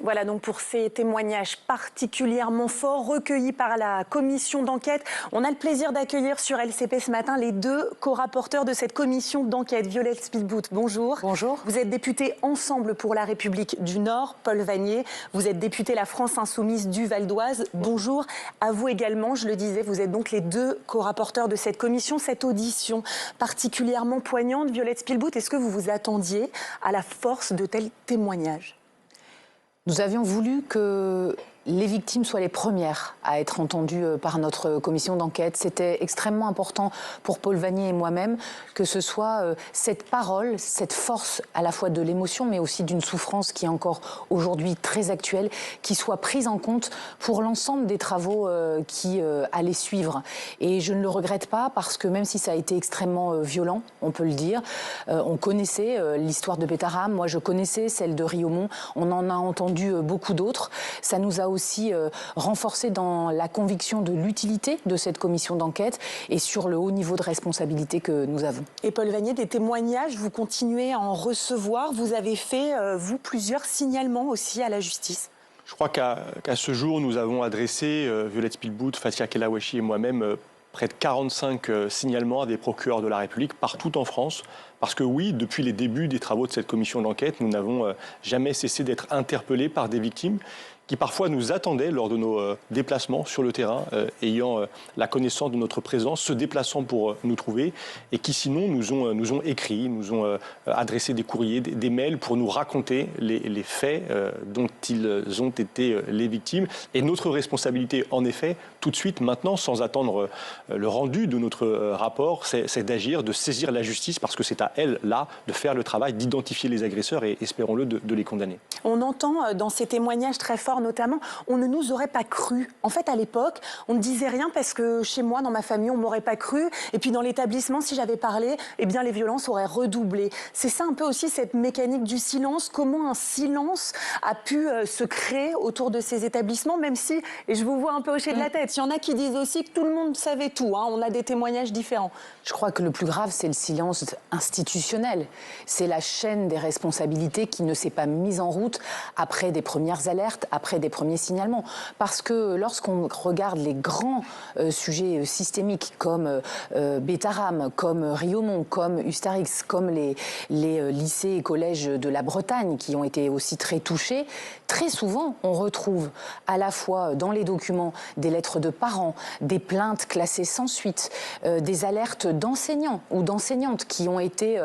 Voilà donc pour ces témoignages particulièrement forts recueillis par la commission d'enquête. On a le plaisir d'accueillir sur LCP ce matin les deux co-rapporteurs de cette commission d'enquête. Violette Spilbout, bonjour. Bonjour. Vous êtes député Ensemble pour la République du Nord, Paul Vannier. Vous êtes député La France Insoumise du Val d'Oise. Bonjour. À vous également, je le disais, vous êtes donc les deux co-rapporteurs de cette commission. Cette audition particulièrement poignante, Violette Spilbout, est-ce que vous vous attendiez à la force de tels témoignages ? Nous avions voulu que les victimes soient les premières à être entendues par notre commission d'enquête. C'était extrêmement important pour Paul Vannier et moi-même que ce soit cette parole, cette force à la fois de l'émotion mais aussi d'une souffrance qui est encore aujourd'hui très actuelle, qui soit prise en compte pour l'ensemble des travaux qui allaient suivre. Et je ne le regrette pas parce que même si ça a été extrêmement violent, on peut le dire, on connaissait l'histoire de Betaram, moi je connaissais celle de Riaumont, on en a entendu beaucoup d'autres. Ça nous a aussi renforcé dans la conviction de l'utilité de cette commission d'enquête et sur le haut niveau de responsabilité que nous avons. Et Paul Vannier, des témoignages, vous continuez à en recevoir. Vous avez fait, vous, plusieurs signalements aussi à la justice. Je crois qu'à ce jour, nous avons adressé, Violette Spilbout, Fathia Kellawachi et moi-même, près de 45 signalements à des procureurs de la République partout en France. Parce que oui, depuis les débuts des travaux de cette commission d'enquête, nous n'avons jamais cessé d'être interpellés par des victimes qui parfois nous attendaient lors de nos déplacements sur le terrain, ayant la connaissance de notre présence, se déplaçant pour nous trouver, et qui sinon nous ont écrit, nous ont adressé des courriers, des mails pour nous raconter les faits dont ils ont été les victimes. Et notre responsabilité, en effet, tout de suite, maintenant, sans attendre le rendu de notre rapport, c'est d'agir, de saisir la justice, parce que c'est à elle, là, de faire le travail, d'identifier les agresseurs et, espérons-le, de les condamner. On entend dans ces témoignages très forts, notamment, on ne nous aurait pas cru. En fait, à l'époque, on ne disait rien parce que chez moi, dans ma famille, on ne m'aurait pas cru. Et puis dans l'établissement, si j'avais parlé, eh bien, les violences auraient redoublé. C'est ça un peu aussi cette mécanique du silence. Comment un silence a pu se créer autour de ces établissements, même si, et je vous vois un peu hocher de la tête, il y en a qui disent aussi que tout le monde savait tout. Hein. On a des témoignages différents. Je crois que le plus grave, c'est le silence institutionnel. C'est la chaîne des responsabilités qui ne s'est pas mise en route après des premières alertes, après des premiers signalements. Parce que lorsqu'on regarde les grands sujets systémiques comme Betaram, comme Riaumont, comme Ustarix, comme les lycées et collèges de la Bretagne qui ont été aussi très touchés, très souvent on retrouve à la fois dans les documents des lettres de parents, des plaintes classées sans suite, des alertes d'enseignants ou d'enseignantes qui ont été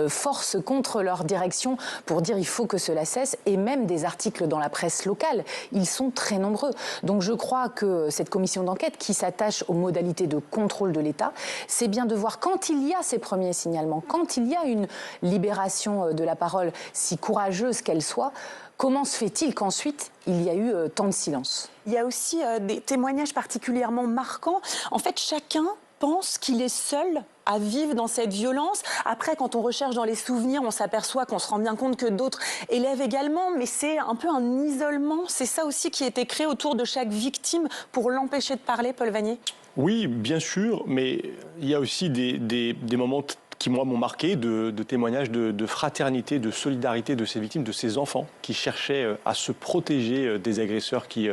force contre leur direction pour dire il faut que cela cesse, et même des articles dans la presse locale. Ils sont très nombreux. Donc je crois que cette commission d'enquête qui s'attache aux modalités de contrôle de l'État, c'est bien de voir quand il y a ces premiers signalements, quand il y a une libération de la parole, si courageuse qu'elle soit, comment se fait-il qu'ensuite il y a eu tant de silence? Il y a aussi des témoignages particulièrement marquants. En fait, chacun pense qu'il est seul à vivre dans cette violence. Après, quand on recherche dans les souvenirs, on s'aperçoit qu'on se rend bien compte que d'autres élèves également, mais c'est un peu un isolement. C'est ça aussi qui a été créé autour de chaque victime pour l'empêcher de parler, Paul Vannier? Oui, bien sûr, mais il y a aussi des moments qui, moi, m'ont marqué, de témoignages de fraternité, de solidarité de ces victimes, de ces enfants qui cherchaient à se protéger des agresseurs qui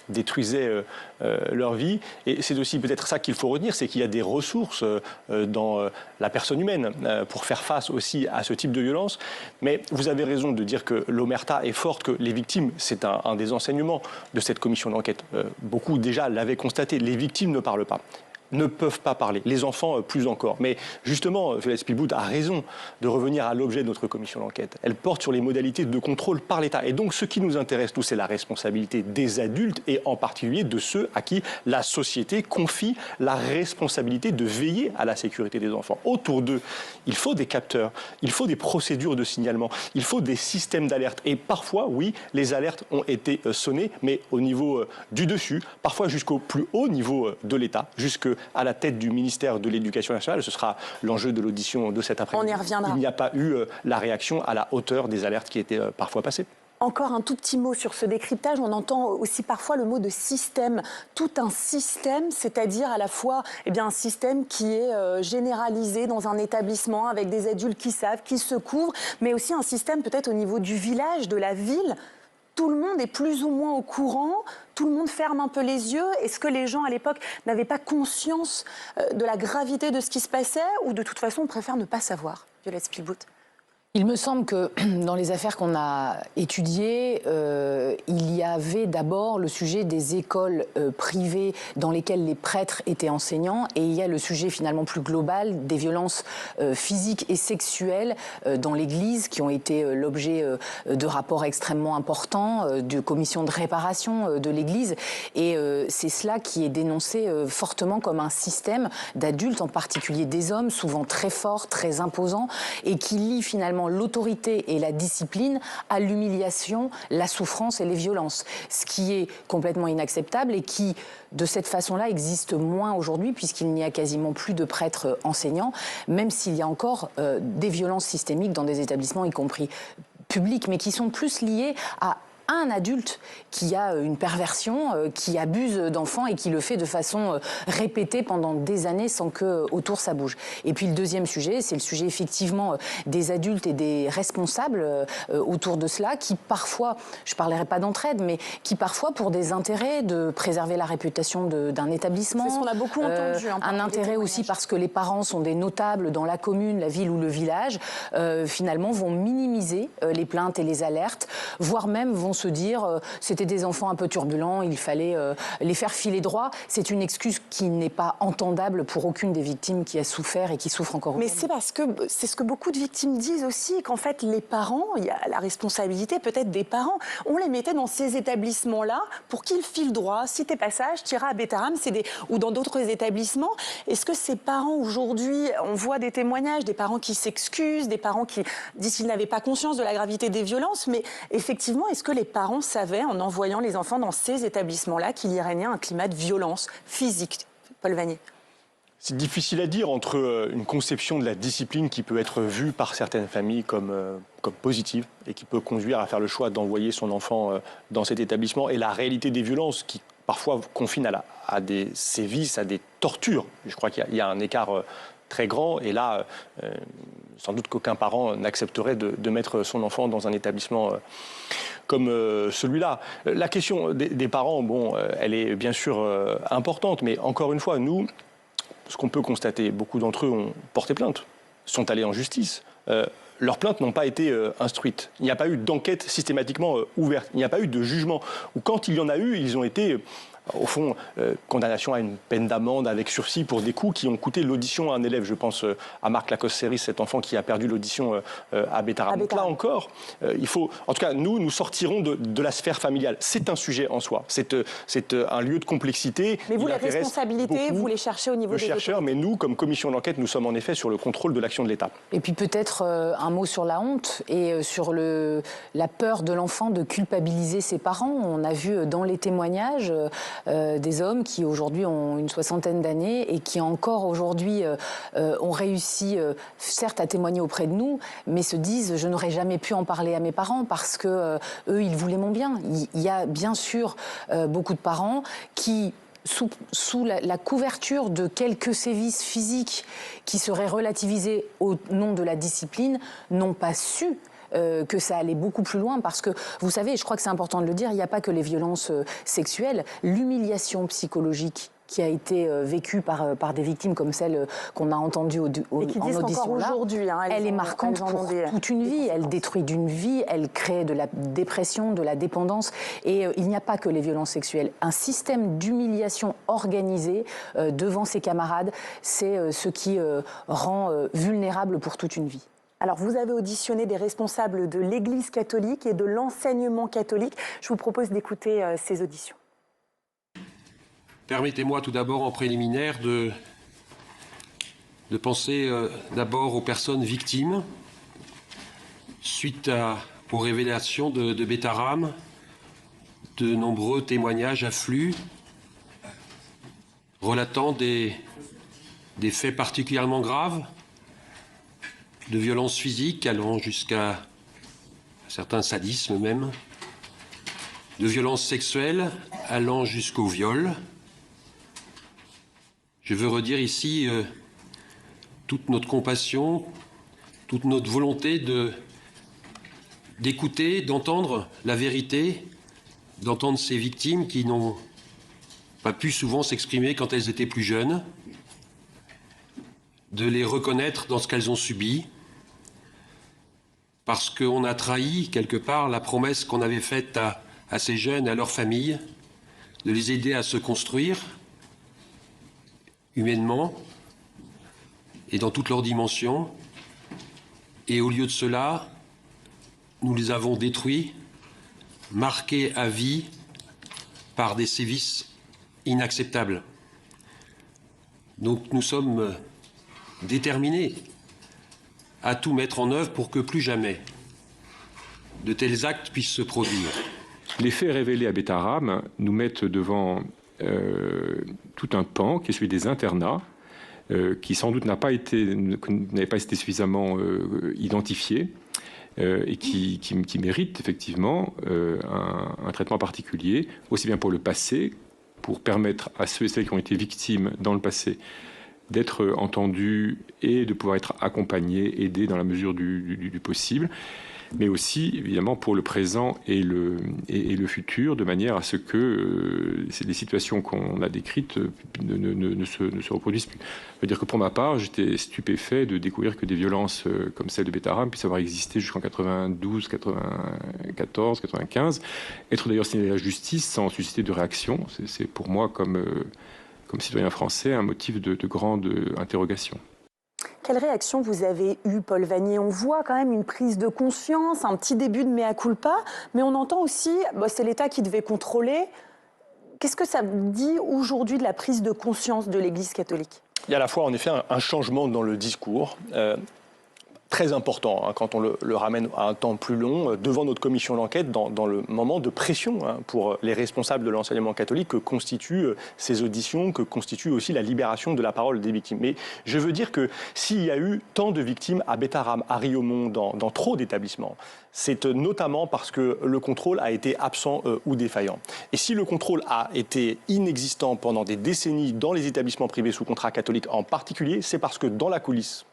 détruisaient leur vie. Et c'est aussi peut-être ça qu'il faut retenir, c'est qu'il y a des ressources dans la personne humaine pour faire face aussi à ce type de violence. Mais vous avez raison de dire que l'omerta est forte, que les victimes, c'est un des enseignements de cette commission d'enquête. Beaucoup déjà l'avaient constaté, les victimes ne parlent pas, ne peuvent pas parler, les enfants plus encore. Mais justement, Violette Spilbout a raison de revenir à l'objet de notre commission d'enquête. Elle porte sur les modalités de contrôle par l'État. Et donc ce qui nous intéresse, nous, c'est la responsabilité des adultes et en particulier de ceux à qui la société confie la responsabilité de veiller à la sécurité des enfants. Autour d'eux, il faut des capteurs, il faut des procédures de signalement, il faut des systèmes d'alerte. Et parfois, oui, les alertes ont été sonnées, mais au niveau du dessus, parfois jusqu'au plus haut niveau de l'État, jusqu'à la tête du ministère de l'Éducation nationale. Ce sera l'enjeu de l'audition de cet après-midi. On y reviendra. Il n'y a pas eu la réaction à la hauteur des alertes qui étaient parfois passées. Encore un tout petit mot sur ce décryptage. On entend aussi parfois le mot de système. Tout un système, c'est-à-dire à la fois un système qui est généralisé dans un établissement avec des adultes qui savent, qui se couvrent, mais aussi un système peut-être au niveau du village, de la ville. tout le monde est plus ou moins au courant, tout le monde ferme un peu les yeux. Est-ce que les gens à l'époque n'avaient pas conscience de la gravité de ce qui se passait, ou de toute façon on préfère ne pas savoir? Violette Spilbout. Il me semble que dans les affaires qu'on a étudiées, il y avait d'abord le sujet des écoles privées dans lesquelles les prêtres étaient enseignants, et il y a le sujet finalement plus global des violences physiques et sexuelles dans l'Église, qui ont été l'objet de rapports extrêmement importants, de commissions de réparation de l'Église. Et c'est cela qui est dénoncé fortement comme un système d'adultes, en particulier des hommes, souvent très forts, très imposants, et qui lie finalement l'autorité et la discipline à l'humiliation, la souffrance et les violences. Ce qui est complètement inacceptable et qui, de cette façon-là, existe moins aujourd'hui, puisqu'il n'y a quasiment plus de prêtres enseignants, même s'il y a encore des violences systémiques dans des établissements, y compris publics, mais qui sont plus liées à un adulte qui a une perversion, qui abuse d'enfants et qui le fait de façon répétée pendant des années sans que autour ça bouge. Et puis le deuxième sujet, c'est le sujet effectivement des adultes et des responsables autour de cela, qui parfois, je ne parlerai pas d'entraide, mais qui parfois, pour des intérêts de préserver la réputation d'un établissement, c'est ce qu'on a beaucoup entendu, un intérêt aussi parce que les parents sont des notables dans la commune, la ville ou le village, finalement vont minimiser les plaintes et les alertes, voire même vont se dire c'était des enfants un peu turbulents, il fallait les faire filer droit. C'est une excuse qui n'est pas entendable pour aucune des victimes qui a souffert et qui souffre encore aujourd'hui. Mais c'est parce que c'est ce que beaucoup de victimes disent aussi, qu'en fait les parents, il y a la responsabilité peut-être des parents, on les mettait dans ces établissements-là pour qu'ils filent droit. Si t'es pas sage, t'iras à Bétarame, ou dans d'autres établissements. Est-ce que ces parents aujourd'hui, on voit des témoignages, des parents qui s'excusent, des parents qui disent qu'ils n'avaient pas conscience de la gravité des violences, mais effectivement, est-ce que les parents savaient, en envoyant les enfants dans ces établissements-là, qu'il y régnait un climat de violence physique? Paul Vanier. C'est difficile à dire entre une conception de la discipline qui peut être vue par certaines familles comme positive et qui peut conduire à faire le choix d'envoyer son enfant dans cet établissement, et la réalité des violences qui parfois confinent à des sévices, à des tortures. Je crois qu'il y a un écart très grand, et là, sans doute qu'aucun parent n'accepterait de mettre son enfant dans un établissement comme celui-là. La question des parents, bon, elle est bien sûr importante, mais encore une fois, nous, ce qu'on peut constater, beaucoup d'entre eux ont porté plainte, sont allés en justice. Leurs plaintes n'ont pas été instruites. Il n'y a pas eu d'enquête systématiquement ouverte. Il n'y a pas eu de jugement. Ou quand il y en a eu, ils ont été, au fond, condamnation à une peine d'amende avec sursis pour des coups qui ont coûté l'audition à un élève. Je pense à Marc Lacoste-Séris, cet enfant qui a perdu l'audition à Bétarame. Donc là encore, il faut... En tout cas, nous sortirons de la sphère familiale. C'est un sujet en soi. C'est un lieu de complexité. Mais vous, les responsabilités, vous les cherchez au niveau des chercheurs, mais nous, comme commission d'enquête, nous sommes en effet sur le contrôle de l'action de l'État. Et puis peut-être un mot sur la honte et sur la peur de l'enfant de culpabiliser ses parents. On a vu dans les témoignages des hommes qui aujourd'hui ont une soixantaine d'années et qui encore aujourd'hui ont réussi, certes, à témoigner auprès de nous, mais se disent « je n'aurais jamais pu en parler à mes parents parce que eux, ils voulaient mon bien ». Il y a bien sûr beaucoup de parents qui, sous la couverture de quelques sévices physiques qui seraient relativisés au nom de la discipline, n'ont pas su que ça allait beaucoup plus loin, parce que, vous savez, je crois que c'est important de le dire, il n'y a pas que les violences sexuelles, l'humiliation psychologique qui a été vécue par des victimes comme celle qu'on a entendue en audition là, elle est marquante pour toute une vie, elle détruit d'une vie, elle crée de la dépression, de la dépendance, et il n'y a pas que les violences sexuelles. Un système d'humiliation organisé devant ses camarades, c'est ce qui rend vulnérable pour toute une vie. Alors, vous avez auditionné des responsables de l'Église catholique et de l'enseignement catholique. Je vous propose d'écouter ces auditions. Permettez-moi tout d'abord, en préliminaire, de penser d'abord aux personnes victimes. Suite aux révélations de Bétarame, de nombreux témoignages affluent, relatant des faits particulièrement graves, de violences physiques allant jusqu'à certains sadismes même, de violences sexuelles allant jusqu'au viol. Je veux redire ici toute notre compassion, toute notre volonté d'écouter, d'entendre la vérité, d'entendre ces victimes qui n'ont pas pu souvent s'exprimer quand elles étaient plus jeunes, de les reconnaître dans ce qu'elles ont subi, parce qu'on a trahi quelque part la promesse qu'on avait faite à ces jeunes et à leurs familles, de les aider à se construire humainement et dans toutes leurs dimensions. Et au lieu de cela, nous les avons détruits, marqués à vie par des sévices inacceptables. Donc nous sommes déterminés à tout mettre en œuvre pour que plus jamais de tels actes puissent se produire. Les faits révélés à Betaram nous mettent devant tout un pan qui est celui des internats, qui sans doute n'avait pas été suffisamment identifié et qui mérite effectivement un traitement particulier, aussi bien pour le passé, pour permettre à ceux et celles qui ont été victimes dans le passé d'être entendus et de pouvoir être accompagnés, aidés dans la mesure du possible, mais aussi évidemment pour le présent et le futur, de manière à ce que les situations qu'on a décrites ne se reproduisent plus. Je veux dire que pour ma part, j'étais stupéfait de découvrir que des violences comme celle de Betaram puissent avoir existé jusqu'en 92, 94, 95, être d'ailleurs signalées à la justice sans susciter de réaction. C'est pour moi, comme citoyen français, un motif de grande interrogation. Quelle réaction vous avez eue, Paul Vannier? On voit quand même une prise de conscience, un petit début de mea culpa, mais on entend aussi, c'est l'État qui devait contrôler. Qu'est-ce que ça dit aujourd'hui de la prise de conscience de l'Église catholique? Il y a à la fois en effet un changement dans le discours. Très important quand on le ramène à un temps plus long, devant notre commission d'enquête, dans le moment de pression pour les responsables de l'enseignement catholique que constituent ces auditions, que constitue aussi la libération de la parole des victimes. Mais je veux dire que s'il y a eu tant de victimes à Betaram, à Riomont, dans trop d'établissements, c'est notamment parce que le contrôle a été absent ou défaillant. Et si le contrôle a été inexistant pendant des décennies dans les établissements privés sous contrat catholique en particulier, c'est parce que dans la coulisse,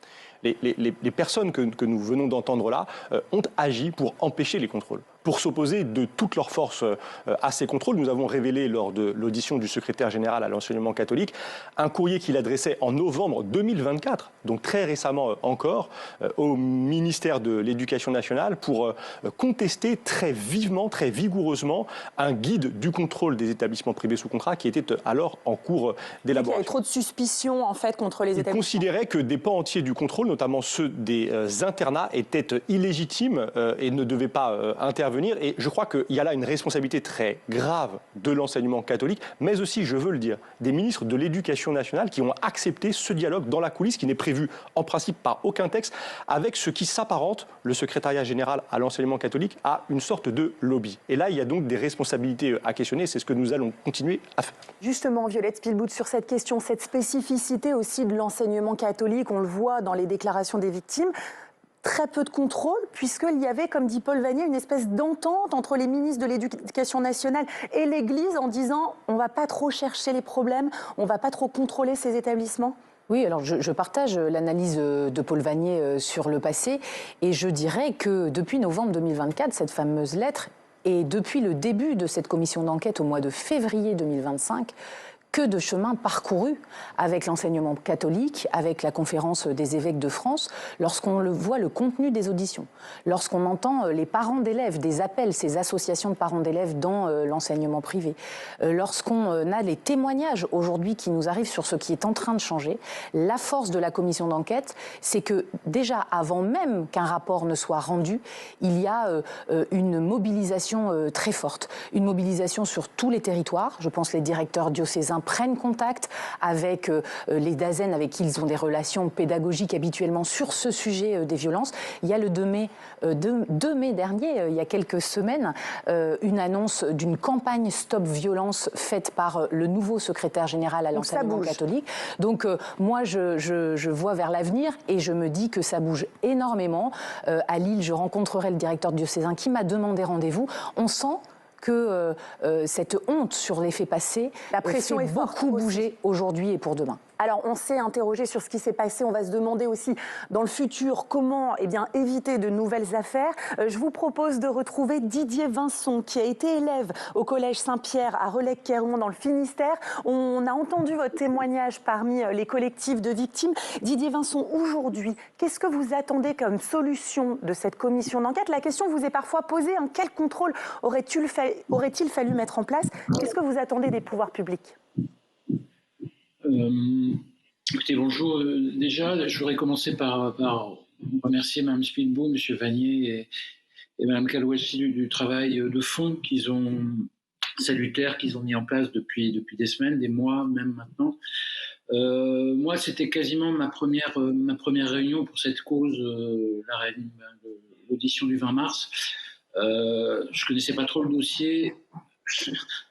les personnes que nous venons d'entendre là ont agi pour empêcher les contrôles, pour s'opposer de toute leur force à ces contrôles. Nous avons révélé lors de l'audition du secrétaire général à l'enseignement catholique un courrier qu'il adressait en novembre 2024, donc très récemment encore, au ministère de l'Éducation nationale pour contester très vivement, très vigoureusement un guide du contrôle des établissements privés sous contrat qui était alors en cours d'élaboration. Il y avait trop de suspicions en fait contre les établissements. Il considérait que des pans entiers du contrôle, notamment ceux des internats, étaient illégitimes et ne devaient pas intervenir. Et je crois qu'il y a là une responsabilité très grave de l'enseignement catholique, mais aussi, je veux le dire, des ministres de l'Éducation nationale qui ont accepté ce dialogue dans la coulisse qui n'est prévu en principe par aucun texte, avec ce qui s'apparente, le secrétariat général à l'enseignement catholique, à une sorte de lobby. Et là, il y a donc des responsabilités à questionner, c'est ce que nous allons continuer à faire. Justement, Violette Spilbout, sur cette question, cette spécificité aussi de l'enseignement catholique, on le voit dans les déclarations des victimes, très peu de contrôle, puisqu'il y avait, comme dit Paul Vannier, une espèce d'entente entre les ministres de l'Éducation nationale et l'Église en disant on ne va pas trop chercher les problèmes, on ne va pas trop contrôler ces établissements. Oui, alors je partage l'analyse de Paul Vannier sur le passé et je dirais que depuis novembre 2024, cette fameuse lettre, et depuis le début de cette commission d'enquête au mois de février 2025, que de chemin parcouru avec l'enseignement catholique, avec la conférence des évêques de France, lorsqu'on voit le contenu des auditions, lorsqu'on entend les parents d'élèves, des appels, ces associations de parents d'élèves dans l'enseignement privé, lorsqu'on a les témoignages aujourd'hui qui nous arrivent sur ce qui est en train de changer, la force de la commission d'enquête, c'est que déjà avant même qu'un rapport ne soit rendu, il y a une mobilisation très forte, une mobilisation sur tous les territoires. Je pense les directeurs diocésains prennent contact avec les DAZEN avec qui ils ont des relations pédagogiques habituellement sur ce sujet des violences. Il y a le 2 mai dernier, il y a quelques semaines, une annonce d'une campagne Stop Violence faite par le nouveau secrétaire général à l'enseignement catholique. Donc moi, je vois vers l'avenir et je me dis que ça bouge énormément. À Lille, je rencontrerai le directeur diocésain qui m'a demandé rendez-vous. On sent que cette honte sur les faits passés la pression fait est forte beaucoup bouger aujourd'hui et pour demain. Alors, on s'est interrogé sur ce qui s'est passé. On va se demander aussi, dans le futur, comment éviter de nouvelles affaires. Je vous propose de retrouver Didier Vincent, qui a été élève au Collège Saint-Pierre à Relecq-Kerhuon, dans le Finistère. On a entendu votre témoignage parmi les collectifs de victimes. Didier Vincent, aujourd'hui, qu'est-ce que vous attendez comme solution de cette commission d'enquête? La question vous est parfois posée, hein, quel contrôle aurait-il fallu mettre en place? Qu'est-ce que vous attendez des pouvoirs publics? Écoutez, bonjour. Déjà, je voudrais commencer par remercier Mme Spilbo, M. Vanier et Mme Kalouachi du travail de fond salutaire qu'ils ont mis en place depuis des semaines, des mois, même maintenant. Moi, c'était quasiment ma première réunion pour cette cause, l'audition du 20 mars. Je connaissais pas trop le dossier.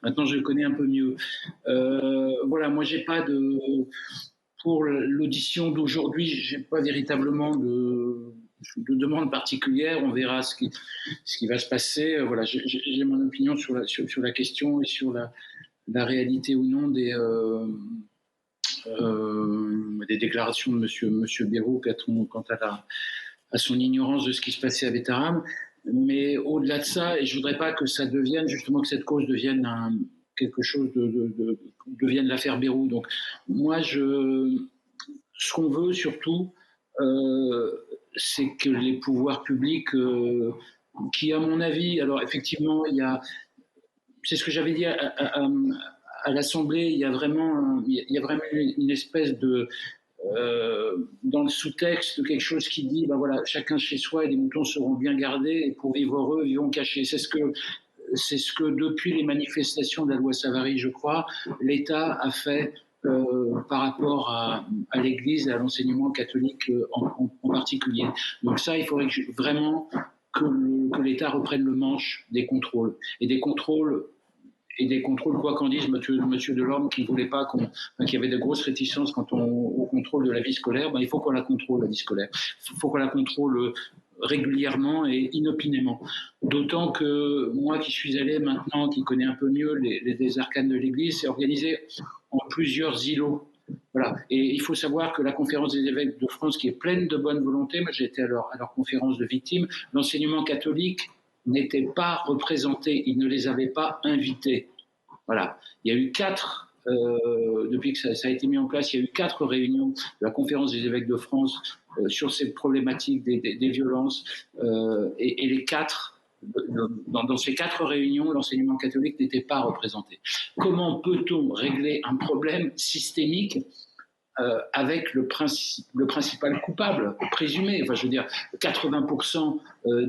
Maintenant, je le connais un peu mieux. Voilà, moi, pour l'audition d'aujourd'hui, j'ai pas véritablement de demande particulière. On verra ce qui va se passer. Voilà, j'ai mon opinion sur la question et sur la réalité ou non des déclarations de Monsieur Béraud quant à son ignorance de ce qui se passait à Bétarame. Mais au-delà de ça, et je voudrais pas que ça devienne, justement, que cette cause devienne quelque chose devienne l'affaire Bayrou. Donc, moi, ce qu'on veut surtout, c'est que les pouvoirs publics, qui, à mon avis, alors effectivement, c'est ce que j'avais dit à l'Assemblée, il y a vraiment une espèce de dans le sous-texte, quelque chose qui dit voilà, chacun chez soi et les moutons seront bien gardés et pour vivre heureux, vivons cachés. C'est ce que depuis les manifestations de la loi Savary, je crois, l'État a fait par rapport à l'Église et à l'enseignement catholique en particulier. Donc ça, il faudrait vraiment que l'État reprenne le manche des contrôles. Et des contrôles, quoi qu'en dise Monsieur Delorme, qui ne voulait pas qu'il y avait de grosses réticences quant au contrôle de la vie scolaire, il faut qu'on la contrôle, la vie scolaire. Il faut qu'on la contrôle régulièrement et inopinément. D'autant que moi qui suis allé maintenant, qui connais un peu mieux les arcanes de l'Église, c'est organisé en plusieurs îlots. Voilà. Et il faut savoir que la conférence des évêques de France, qui est pleine de bonne volonté, moi j'ai été à leur conférence de victimes, l'enseignement catholique n'étaient pas représentés, ils ne les avaient pas invités. Voilà. Il y a eu depuis que ça a été mis en place, il y a eu 4 réunions de la conférence des évêques de France sur cette problématique des violences. Et les 4, dans ces 4 réunions, l'enseignement catholique n'était pas représenté. Comment peut-on régler un problème systémique avec le principal coupable présumé? Enfin, je veux dire, 80%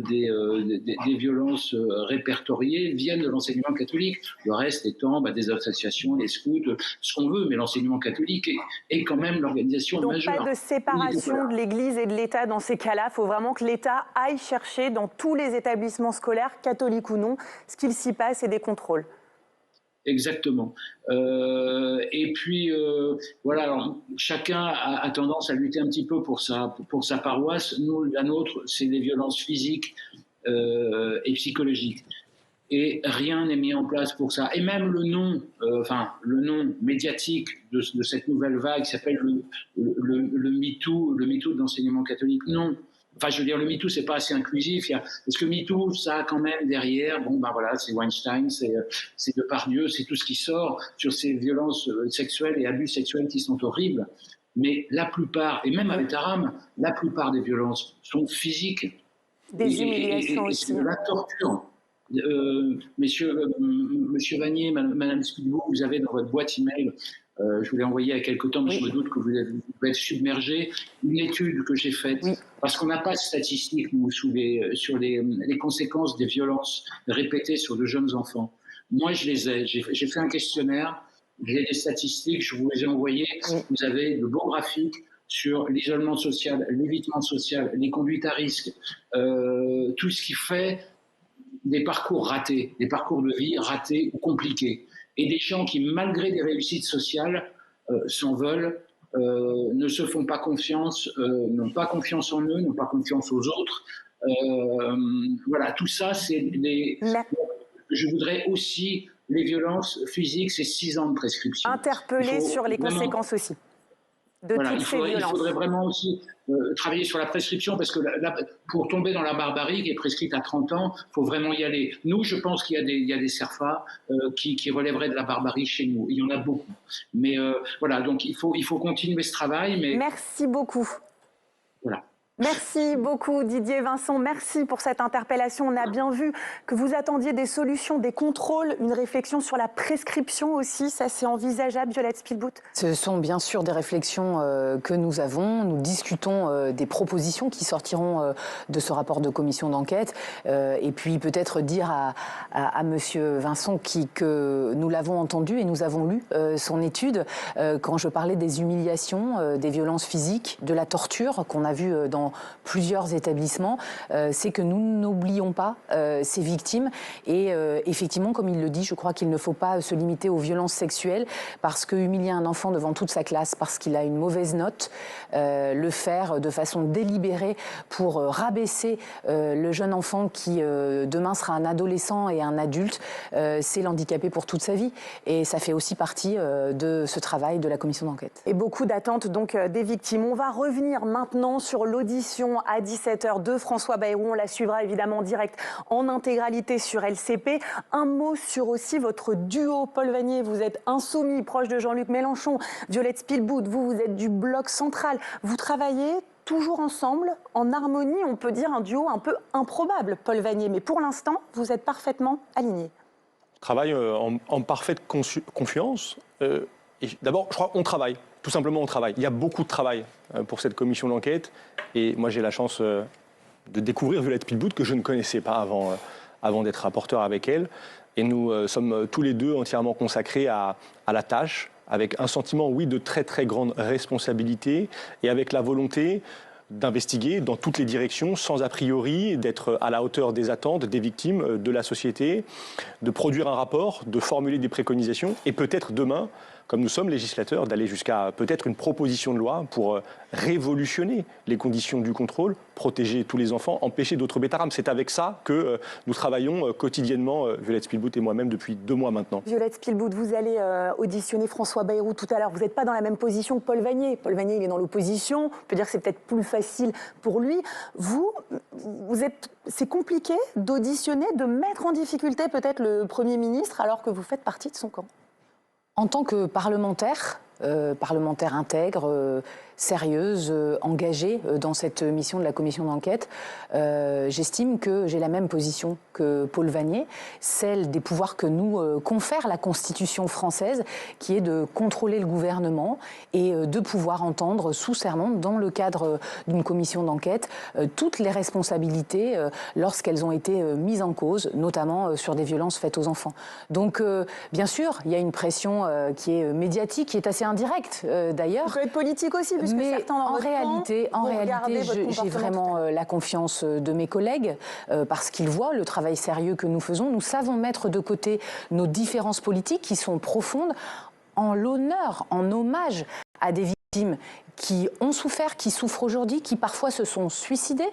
des violences répertoriées viennent de l'enseignement catholique. Le reste étant des associations, les scouts, ce qu'on veut, mais l'enseignement catholique est quand même l'organisation majeure. Donc pas de séparation de l'Église et de l'État dans ces cas-là. Il faut vraiment que l'État aille chercher dans tous les établissements scolaires, catholiques ou non, ce qu'il s'y passe et des contrôles. Exactement. Et puis, voilà, alors, chacun a tendance à lutter un petit peu pour sa paroisse. Nous, la nôtre, c'est les violences physiques et psychologiques. Et rien n'est mis en place pour ça. Et même le nom médiatique de cette nouvelle vague qui s'appelle le MeToo, le MeToo de l'enseignement catholique, non. Enfin, je veux dire, le MeToo, c'est pas assez inclusif. Parce que MeToo, ça a quand même derrière, voilà, c'est Weinstein, c'est Depardieu, c'est tout ce qui sort sur ces violences sexuelles et abus sexuels qui sont horribles. Mais la plupart, et même à Bétarame, la plupart des violences sont physiques. Des humiliations aussi. C'est de la torture. Monsieur Vanier, Madame Spilbo, vous avez dans votre boîte email, je vous l'ai envoyé il y a quelque temps, mais je me doute que vous êtes submergé, une étude que j'ai faite, parce qu'on n'a pas de statistiques, nous, sur les conséquences des violences répétées sur de jeunes enfants. Moi, je les ai. J'ai fait un questionnaire, j'ai des statistiques, je vous les ai envoyées. Vous avez de beaux graphiques sur l'isolement social, l'évitement social, les conduites à risque, tout ce qui fait des parcours ratés, des parcours de vie ratés ou compliqués. Et des gens qui, malgré des réussites sociales, s'en veulent, ne se font pas confiance, n'ont pas confiance en eux, n'ont pas confiance aux autres. Voilà, tout ça, c'est je voudrais aussi, les violences physiques, c'est 6 ans de prescription. Interpeller sur les conséquences aussi. de voilà, toutes ces violences. Il faudrait vraiment aussi travailler sur la prescription, parce que pour tomber dans la barbarie qui est prescrite à 30 ans, il faut vraiment y aller. Nous, je pense qu'il y a des CERFA qui relèveraient de la barbarie chez nous. Il y en a beaucoup. Mais voilà, donc il faut continuer ce travail. Mais merci beaucoup. Voilà. Merci beaucoup Didier Vincent, merci pour cette interpellation. On a bien vu que vous attendiez des solutions, des contrôles, une réflexion sur la prescription aussi, ça c'est envisageable, Violette Spilbout? Ce sont bien sûr des réflexions que nous avons. Nous discutons des propositions qui sortiront de ce rapport de commission d'enquête. Et puis peut-être dire à monsieur Vincent que nous l'avons entendu et nous avons lu son étude quand je parlais des humiliations, des violences physiques, de la torture qu'on a vu dans plusieurs établissements, c'est que nous n'oublions pas ces victimes et effectivement, comme il le dit, je crois qu'il ne faut pas se limiter aux violences sexuelles parce que humilier un enfant devant toute sa classe parce qu'il a une mauvaise note, le faire de façon délibérée pour rabaisser le jeune enfant qui demain sera un adolescent et un adulte, c'est l'handicaper pour toute sa vie et ça fait aussi partie de ce travail de la commission d'enquête. Et beaucoup d'attentes donc des victimes. On va revenir maintenant sur l'audition à 17h de François Bayrou. On la suivra évidemment en direct en intégralité sur LCP. Un mot sur aussi votre duo. Paul Vannier, vous êtes insoumis, proche de Jean-Luc Mélenchon. Violette Spilbout, vous êtes du bloc central. Vous travaillez toujours ensemble, en harmonie, on peut dire un duo un peu improbable, Paul Vannier. Mais pour l'instant, vous êtes parfaitement alignés. On travaille en parfaite confiance. D'abord, je crois qu'on travaille. Tout simplement, on travaille. Il y a beaucoup de travail pour cette commission d'enquête. Et moi, j'ai la chance de découvrir Violette Spilbout, que je ne connaissais pas avant d'être rapporteur avec elle. Et nous sommes tous les deux entièrement consacrés à la tâche, avec un sentiment, oui, de très, très grande responsabilité et avec la volonté d'investiguer dans toutes les directions, sans a priori, d'être à la hauteur des attentes des victimes, de la société, de produire un rapport, de formuler des préconisations et peut-être demain, comme nous sommes législateurs, d'aller jusqu'à peut-être une proposition de loi pour révolutionner les conditions du contrôle, protéger tous les enfants, empêcher d'autres bêta-rames. C'est avec ça que nous travaillons quotidiennement, Violette Spilbout et moi-même, depuis 2 mois maintenant. Violette Spilbout, vous allez auditionner François Bayrou tout à l'heure. Vous n'êtes pas dans la même position que Paul Vannier. Paul Vannier, il est dans l'opposition. On peut dire que c'est peut-être plus facile pour lui. C'est compliqué d'auditionner, de mettre en difficulté peut-être le Premier ministre alors que vous faites partie de son camp. En tant que parlementaire, parlementaire intègre, sérieuse, engagée dans cette mission de la commission d'enquête, j'estime que j'ai la même position que Paul Vannier, celle des pouvoirs que nous confère la Constitution française, qui est de contrôler le gouvernement et de pouvoir entendre sous serment, dans le cadre d'une commission d'enquête, toutes les responsabilités lorsqu'elles ont été mises en cause, notamment sur des violences faites aux enfants. Donc, bien sûr, il y a une pression qui est médiatique, qui est assez indirecte d'ailleurs. Ça peut être politique aussi, puisque certains dans votre en réalité, j'ai vraiment la confiance de mes collègues parce qu'ils voient le travail sérieux que nous faisons. Nous savons mettre de côté nos différences politiques qui sont profondes en l'honneur, en hommage à des victimes qui ont souffert, qui souffrent aujourd'hui, qui parfois se sont suicidés.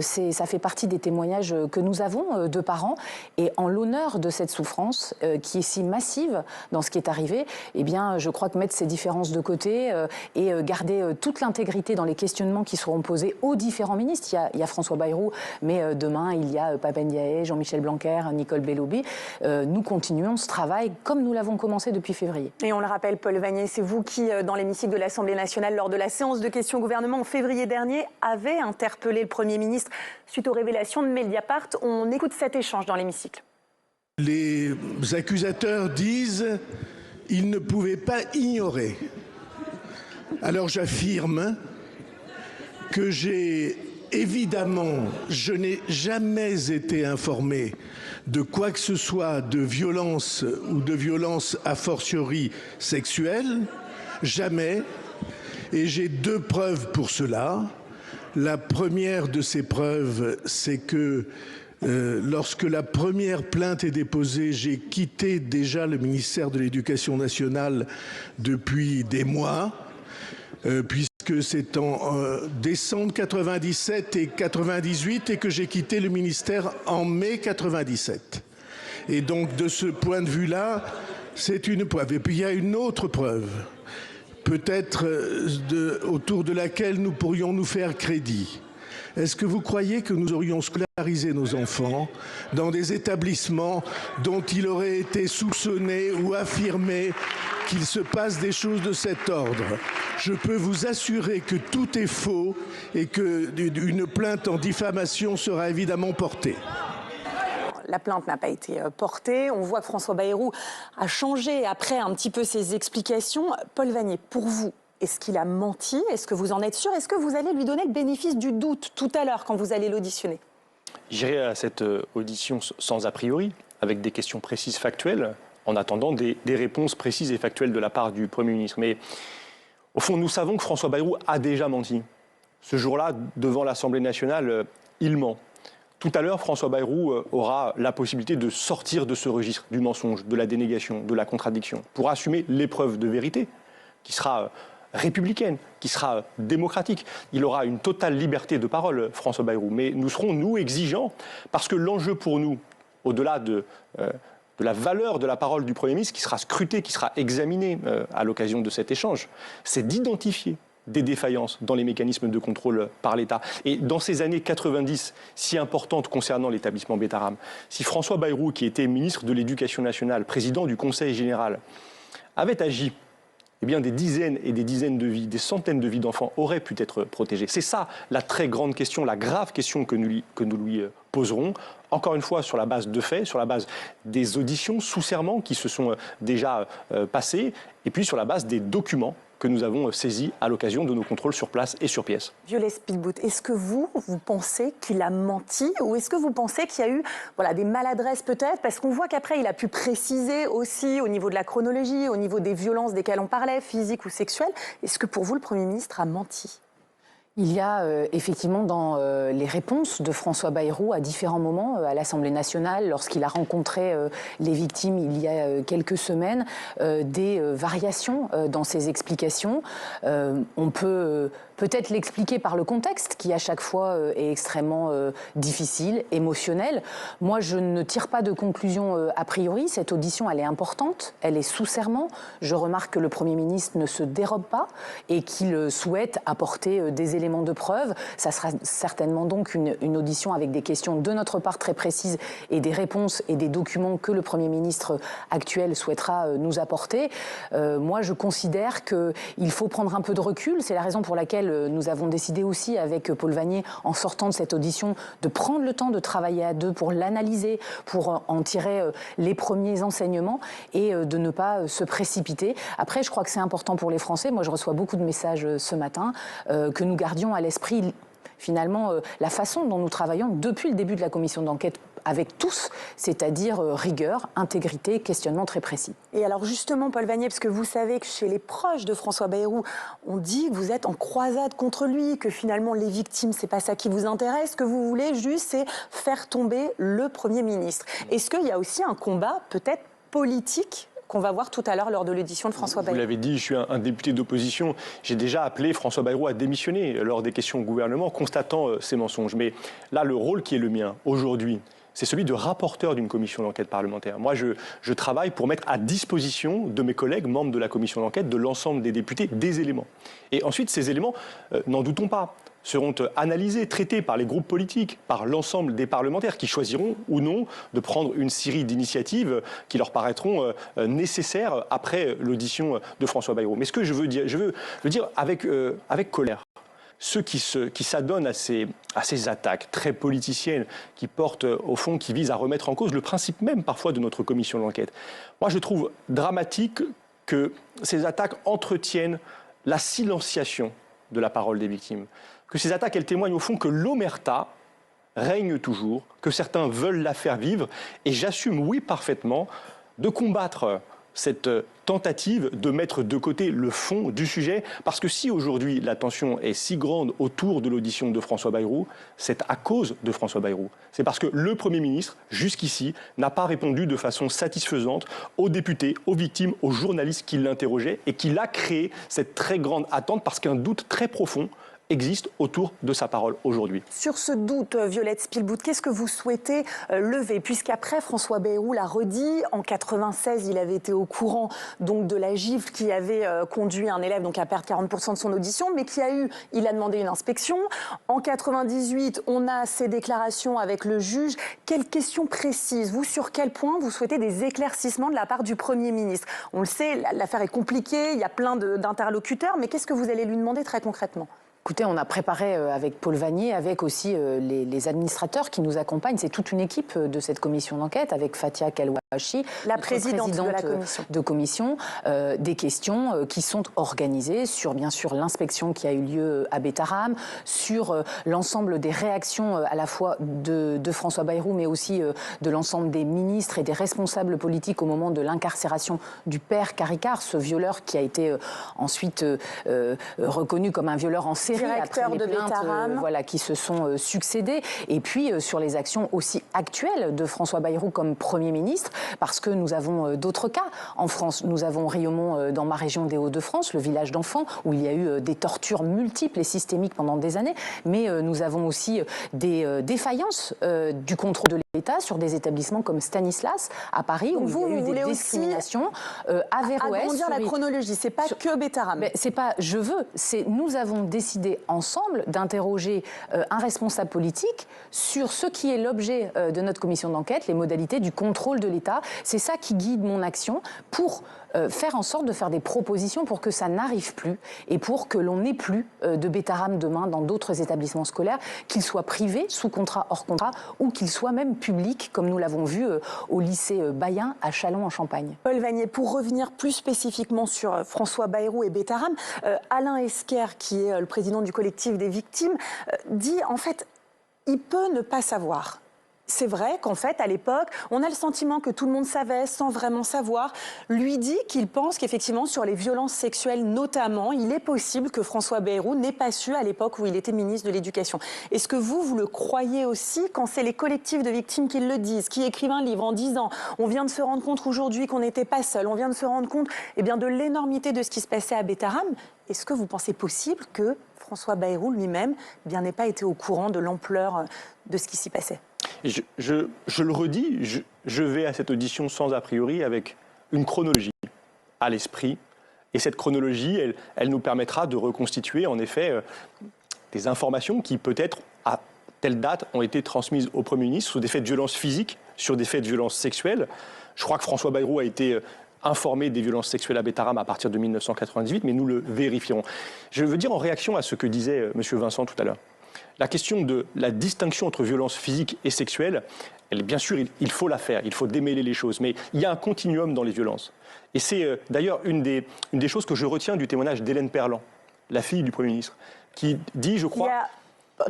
Ça fait partie des témoignages que nous avons de parents. Et en l'honneur de cette souffrance qui est si massive dans ce qui est arrivé, eh bien, je crois que mettre ces différences de côté et garder toute l'intégrité dans les questionnements qui seront posés aux différents ministres. Il y a François Bayrou, mais demain, il y a Pape Ndiaye, Jean-Michel Blanquer, Nicole Belloubet. Nous continuons ce travail comme nous l'avons commencé depuis février. Et on le rappelle, Paul Vannier, c'est vous qui, dans l'hémicycle de l'Assemblée nationale, lors de la séance de questions au gouvernement en février dernier, avez interpellé le Premier ministre suite aux révélations de Mediapart. On écoute cet échange dans l'hémicycle. Les accusateurs disent qu'ils ne pouvaient pas ignorer. Alors j'affirme que je n'ai jamais été informé de quoi que ce soit de violence ou de violence a fortiori sexuelle. Jamais. Et j'ai 2 preuves pour cela. La première de ces preuves, c'est que lorsque la première plainte est déposée, j'ai quitté déjà le ministère de l'Éducation nationale depuis des mois, puisque c'est en décembre 97 et 98 et que j'ai quitté le ministère en mai 97. Et donc de ce point de vue-là, c'est une preuve. Et puis il y a une autre preuve. peut-être autour de laquelle nous pourrions nous faire crédit. Est-ce que vous croyez que nous aurions scolarisé nos enfants dans des établissements dont il aurait été soupçonné ou affirmé qu'il se passe des choses de cet ordre? Je peux vous assurer que tout est faux et qu'une plainte en diffamation sera évidemment portée. La plainte n'a pas été portée. On voit que François Bayrou a changé après un petit peu ses explications. Paul Vannier, pour vous, est-ce qu'il a menti? Est-ce que vous en êtes sûr? Est-ce que vous allez lui donner le bénéfice du doute tout à l'heure quand vous allez l'auditionner? J'irai à cette audition sans a priori, avec des questions précises, factuelles, en attendant des réponses précises et factuelles de la part du Premier ministre. Mais au fond, nous savons que François Bayrou a déjà menti. Ce jour-là, devant l'Assemblée nationale, il ment. Tout à l'heure, François Bayrou aura la possibilité de sortir de ce registre du mensonge, de la dénégation, de la contradiction, pour assumer l'épreuve de vérité, qui sera républicaine, qui sera démocratique. Il aura une totale liberté de parole, François Bayrou. Mais nous serons, nous, exigeants, parce que l'enjeu pour nous, au-delà de la valeur de la parole du Premier ministre, qui sera scrutée, qui sera examinée à l'occasion de cet échange, c'est d'identifier des défaillances dans les mécanismes de contrôle par l'État. Et dans ces années 90, si importantes concernant l'établissement Betaram, si François Bayrou, qui était ministre de l'Éducation nationale, président du Conseil général, avait agi, eh bien, des dizaines et des dizaines de vies, des centaines de vies d'enfants auraient pu être protégées. C'est ça la très grande question, la grave question que nous lui poserons, encore une fois sur la base de faits, sur la base des auditions sous serment qui se sont déjà passées, et puis sur la base des documents que nous avons saisis à l'occasion de nos contrôles sur place et sur pièce. Violet Spielbout, est-ce que vous pensez qu'il a menti ou est-ce que vous pensez qu'il y a eu des maladresses peut-être? Parce qu'on voit qu'après, il a pu préciser aussi au niveau de la chronologie, au niveau des violences desquelles on parlait, physiques ou sexuelles. Est-ce que pour vous, le Premier ministre a menti? Il y a effectivement dans les réponses de François Bayrou à différents moments à l'Assemblée nationale, lorsqu'il a rencontré les victimes il y a quelques semaines, des variations dans ses explications. On peut peut-être l'expliquer par le contexte qui à chaque fois est extrêmement difficile, émotionnel. Moi, je ne tire pas de conclusion a priori. Cette audition, elle est importante, elle est sous serment. Je remarque que le Premier ministre ne se dérobe pas et qu'il souhaite apporter des éléments de preuve. Ça sera certainement donc une audition avec des questions de notre part très précises et des réponses et des documents que le Premier ministre actuel souhaitera nous apporter. Moi, je considère qu'il faut prendre un peu de recul. C'est la raison pour laquelle nous avons décidé aussi avec Paul Vannier, en sortant de cette audition, de prendre le temps de travailler à deux pour l'analyser, pour en tirer les premiers enseignements et de ne pas se précipiter. Après, je crois que c'est important pour les Français. Moi, je reçois beaucoup de messages ce matin que nous gardions à l'esprit finalement la façon dont nous travaillons depuis le début de la commission d'enquête avec tous, c'est-à-dire rigueur, intégrité, questionnement très précis. Et alors justement, Paul Vannier, parce que vous savez que chez les proches de François Bayrou, on dit que vous êtes en croisade contre lui, que finalement les victimes, c'est pas ça qui vous intéresse, ce que vous voulez juste, c'est faire tomber le Premier ministre. Est-ce qu'il y a aussi un combat peut-être politique qu'on va voir tout à l'heure lors de l'audition de François Bayrou? Vous l'avez dit, je suis un député d'opposition. J'ai déjà appelé François Bayrou à démissionner lors des questions au gouvernement, constatant ces mensonges. Mais là, le rôle qui est le mien aujourd'hui, c'est celui de rapporteur d'une commission d'enquête parlementaire. Moi, je travaille pour mettre à disposition de mes collègues, membres de la commission d'enquête, de l'ensemble des députés, des éléments. Et ensuite, ces éléments, n'en doutons pas, seront analysés, traités par les groupes politiques, par l'ensemble des parlementaires qui choisiront ou non de prendre une série d'initiatives qui leur paraîtront nécessaires après l'audition de François Bayrou. Mais ce que je veux le dire avec colère. Ceux qui s'adonnent à ces attaques très politiciennes, qui portent au fond, qui visent à remettre en cause le principe même parfois de notre commission d'enquête. Moi, je trouve dramatique que ces attaques entretiennent la silenciation de la parole des victimes. Que ces attaques, elles témoignent au fond que l'omerta règne toujours, que certains veulent la faire vivre. Et j'assume, oui, parfaitement, de combattre cette tentative de mettre de côté le fond du sujet, parce que si aujourd'hui la tension est si grande autour de l'audition de François Bayrou, c'est à cause de François Bayrou. C'est parce que le Premier ministre, jusqu'ici, n'a pas répondu de façon satisfaisante aux députés, aux victimes, aux journalistes qui l'interrogeaient et qu'il a créé cette très grande attente parce qu'un doute très profond existe autour de sa parole aujourd'hui. Sur ce doute, Violette Spilbout, qu'est-ce que vous souhaitez lever? Puisqu'après, François Bayrou l'a redit, en 96, il avait été au courant donc, de la gifle qui avait conduit un élève donc, à perdre 40% de son audition, mais il a demandé une inspection. En 98, on a ces déclarations avec le juge. Quelles questions précises? Vous, sur quel point vous souhaitez des éclaircissements de la part du Premier ministre? On le sait, l'affaire est compliquée, il y a plein d'interlocuteurs, mais qu'est-ce que vous allez lui demander très concrètement? Écoutez, on a préparé avec Paul Vanier, avec aussi les administrateurs qui nous accompagnent. C'est toute une équipe de cette commission d'enquête, avec Fatia Kelwachi, la présidente de la commission, des questions qui sont organisées sur, bien sûr, l'inspection qui a eu lieu à Betaram, sur l'ensemble des réactions à la fois de François Bayrou, mais aussi de l'ensemble des ministres et des responsables politiques au moment de l'incarcération du père Caricart, ce violeur qui a été ensuite reconnu comme un violeur en série. Directeur après les de plaintes, Betaram. voilà, qui se sont succédées. Et puis sur les actions aussi actuelles de François Bayrou comme Premier ministre, parce que nous avons d'autres cas en France. Nous avons Riaumont dans ma région des Hauts-de-France, le village d'enfants, où il y a eu des tortures multiples et systémiques pendant des années. Mais nous avons aussi des défaillances du contrôle de l'État sur des établissements comme Stanislas à Paris, donc où il y a eu des discriminations. À Véroès. Agrandir la chronologie, c'est pas que Betaram. C'est pas je veux, c'est nous avons décidé ensemble d'interroger un responsable politique sur ce qui est l'objet de notre commission d'enquête, les modalités du contrôle de l'État. C'est ça qui guide mon action pour faire en sorte de faire des propositions pour que ça n'arrive plus et pour que l'on n'ait plus de Betaram demain dans d'autres établissements scolaires, qu'ils soient privés, sous contrat, hors contrat, ou qu'ils soient même publics, comme nous l'avons vu au lycée Bayen à Châlons-en-Champagne. Paul Vanier, pour revenir plus spécifiquement sur François Bayrou et Betaram, Alain Esquer, qui est le président du collectif des victimes, dit en fait, il peut ne pas savoir. C'est vrai qu'en fait, à l'époque, on a le sentiment que tout le monde savait sans vraiment savoir. Lui dit qu'il pense qu'effectivement, sur les violences sexuelles notamment, il est possible que François Bayrou n'ait pas su à l'époque où il était ministre de l'Éducation. Est-ce que vous le croyez aussi quand c'est les collectifs de victimes qui le disent, qui écrivent un livre en disant « On vient de se rendre compte aujourd'hui qu'on n'était pas seul, on vient de se rendre compte de l'énormité de ce qui se passait à Betaram ». Est-ce que vous pensez possible que François Bayrou lui-même n'ait pas été au courant de l'ampleur de ce qui s'y passait ? Je le redis, je vais à cette audition sans a priori avec une chronologie à l'esprit. Et cette chronologie, elle nous permettra de reconstituer en effet des informations qui peut-être à telle date ont été transmises au Premier ministre sur des faits de violence physique, sur des faits de violence sexuelle. Je crois que François Bayrou a été informé des violences sexuelles à Betaram à partir de 1998, mais nous le vérifierons. Je veux dire en réaction à ce que disait M. Vincent tout à l'heure. La question de la distinction entre violence physique et sexuelle, bien sûr, il faut la faire, il faut démêler les choses, mais il y a un continuum dans les violences. Et c'est d'ailleurs une des choses que je retiens du témoignage d'Hélène Perlan, la fille du Premier ministre, qui dit, je crois... Qui a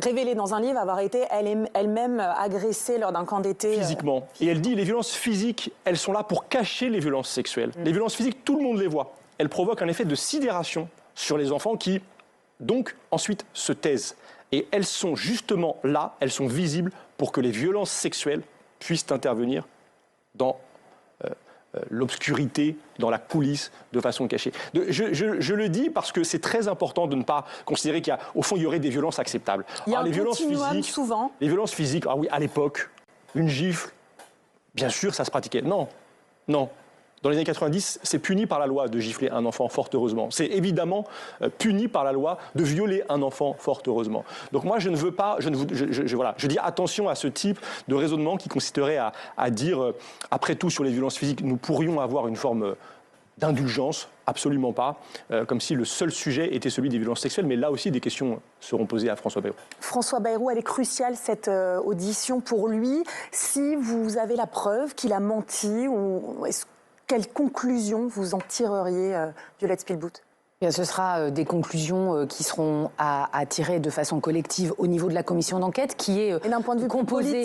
révélé dans un livre avoir été elle-même agressée lors d'un camp d'été. Physiquement. Et elle dit, les violences physiques, elles sont là pour cacher les violences sexuelles. Les violences physiques, tout le monde les voit. Elles provoquent un effet de sidération sur les enfants qui, donc, ensuite se taisent. Et elles sont justement là, elles sont visibles pour que les violences sexuelles puissent intervenir dans l'obscurité, dans la coulisse, de façon cachée. Je le dis parce que c'est très important de ne pas considérer qu'au fond, il y aurait des violences acceptables. Il y a les violences physiques, souvent. Les violences physiques, ah oui, à l'époque, une gifle, bien sûr, ça se pratiquait. Non, non. Dans les années 90, c'est puni par la loi de gifler un enfant, fort heureusement. C'est évidemment puni par la loi de violer un enfant, fort heureusement. Donc moi, je ne veux pas... Je dis attention à ce type de raisonnement qui consisterait à dire, après tout, sur les violences physiques, nous pourrions avoir une forme d'indulgence, absolument pas, comme si le seul sujet était celui des violences sexuelles, mais là aussi, des questions seront posées à François Bayrou. François Bayrou, elle est cruciale, cette audition, pour lui. Si vous avez la preuve qu'il a menti, quelle conclusion vous en tireriez, Violette Spilbout ? Bien, ce sera des conclusions qui seront à tirer de façon collective au niveau de la commission d'enquête, qui est composée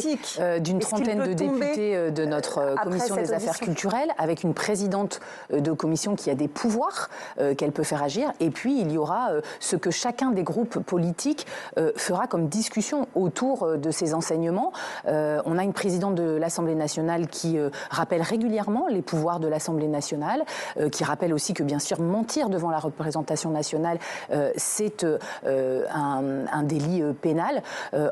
d'une trentaine de députés de notre commission des affaires culturelles, avec une présidente de commission qui a des pouvoirs qu'elle peut faire agir. Et puis, il y aura ce que chacun des groupes politiques fera comme discussion autour de ces enseignements. On a une présidente de l'Assemblée nationale qui rappelle régulièrement les pouvoirs de l'Assemblée nationale, qui rappelle aussi que, bien sûr, mentir devant la représentation représentation nationale, c'est un délit pénal.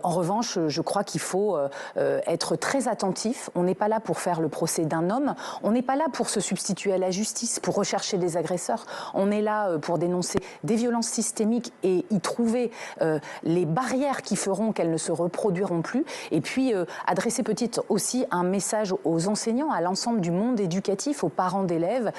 En revanche, je crois qu'il faut être très attentif. On n'est pas là pour faire le procès d'un homme, on n'est pas là pour se substituer à la justice, pour rechercher des agresseurs. On est là pour dénoncer des violences systémiques et y trouver les barrières qui feront qu'elles ne se reproduiront plus. Et puis adresser peut-être aussi un message aux enseignants, à l'ensemble du monde éducatif, aux parents d'élèves,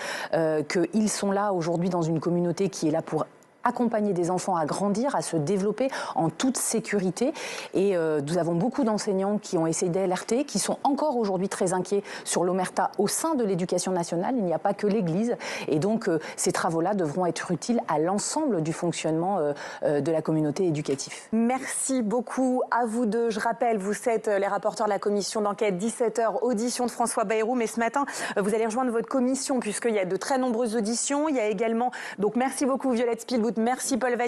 qu'ils sont là aujourd'hui dans une communauté qui est là pour accompagner des enfants à grandir, à se développer en toute sécurité. Et nous avons beaucoup d'enseignants qui ont essayé d'alerter, qui sont encore aujourd'hui très inquiets sur l'omerta au sein de l'éducation nationale. Il n'y a pas que l'Église. Et donc, ces travaux-là devront être utiles à l'ensemble du fonctionnement de la communauté éducative. Merci beaucoup à vous deux. Je rappelle, vous êtes les rapporteurs de la commission d'enquête, 17h, audition de François Bayrou. Mais ce matin, vous allez rejoindre votre commission puisqu'il y a de très nombreuses auditions. Il y a également, donc merci beaucoup Violette Spilbout, merci Paul Vanier.